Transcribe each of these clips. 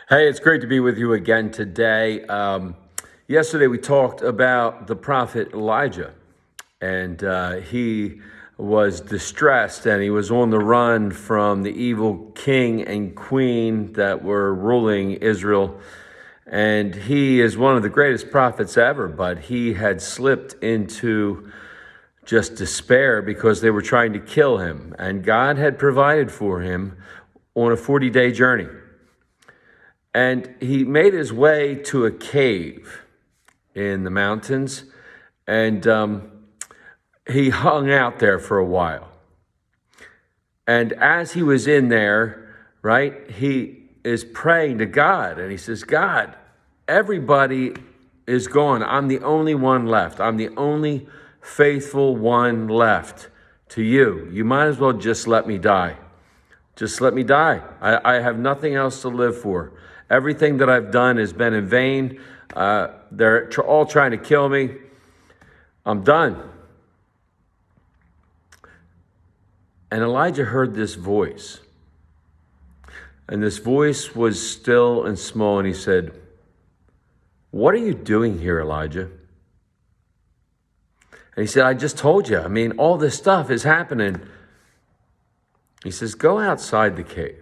Hey, it's great to be with you again today. Yesterday we talked about the prophet Elijah, and he was distressed and he was on the run from the evil king and queen that were ruling Israel. And he is one of the greatest prophets ever, but he had slipped into just despair because they were trying to kill him. And God had provided for him on a 40-day journey. And he made his way to a cave in the mountains, and he hung out there for a while. And as he was in there, right, he is praying to God, and he says, God, everybody is gone. I'm the only one left. I'm the only faithful one left to you. You might as well just let me die. Just let me die. I have nothing else to live for. Everything that I've done has been in vain. They're all trying to kill me. I'm done. And Elijah heard this voice. And this voice was still and small. And he said, what are you doing here, Elijah? And he said, I just told you. I mean, all this stuff is happening. He says, go outside the cave.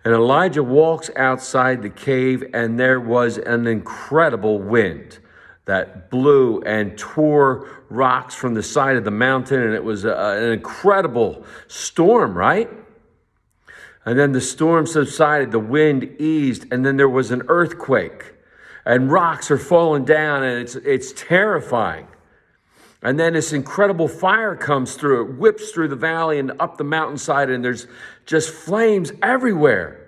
And Elijah walks outside the cave, and there was an incredible wind that blew and tore rocks from the side of the mountain, and it was an incredible storm, right? And then the storm subsided, the wind eased, and then there was an earthquake, and rocks are falling down, and it's terrifying. And then this incredible fire comes through. It whips through the valley and up the mountainside, and there's just flames everywhere.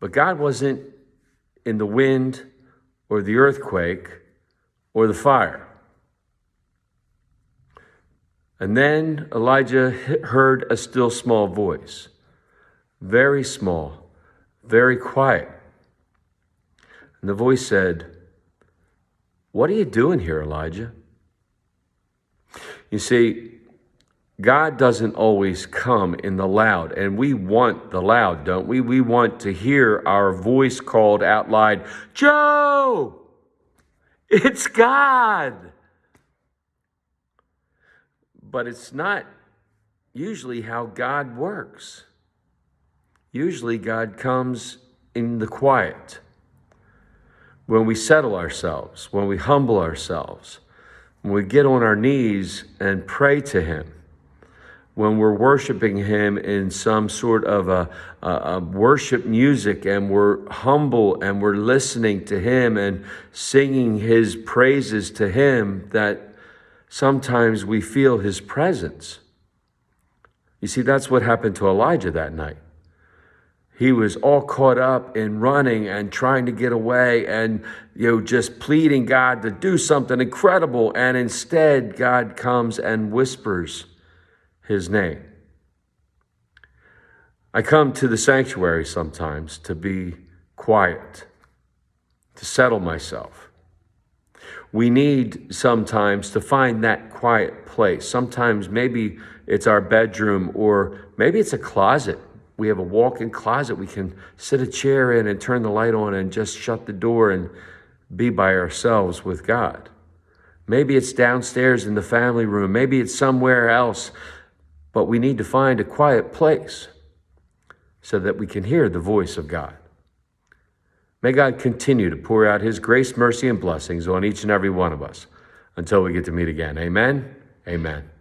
But God wasn't in the wind or the earthquake or the fire. And then Elijah heard a still small voice, very small, very quiet. And the voice said, what are you doing here, Elijah? You see, God doesn't always come in the loud, and we want the loud, don't we? We want to hear our voice called out loud, Joe, it's God. But it's not usually how God works. Usually God comes in the quiet, when we settle ourselves, when we humble ourselves, when we get on our knees and pray to him, when we're worshiping him in some sort of a worship music, and we're humble and we're listening to him and singing his praises to him, that sometimes we feel his presence. You see, that's what happened to Elijah that night. He was all caught up in running and trying to get away and, just pleading God to do something incredible. And instead, God comes and whispers his name. I come to the sanctuary sometimes to be quiet, to settle myself. We need sometimes to find that quiet place. Sometimes maybe it's our bedroom, or maybe it's a closet. We have a walk-in closet. We can sit a chair in and turn the light on and just shut the door and be by ourselves with God. Maybe it's downstairs in the family room. Maybe it's somewhere else. But we need to find a quiet place so that we can hear the voice of God. May God continue to pour out his grace, mercy, and blessings on each and every one of us until we get to meet again. Amen. Amen.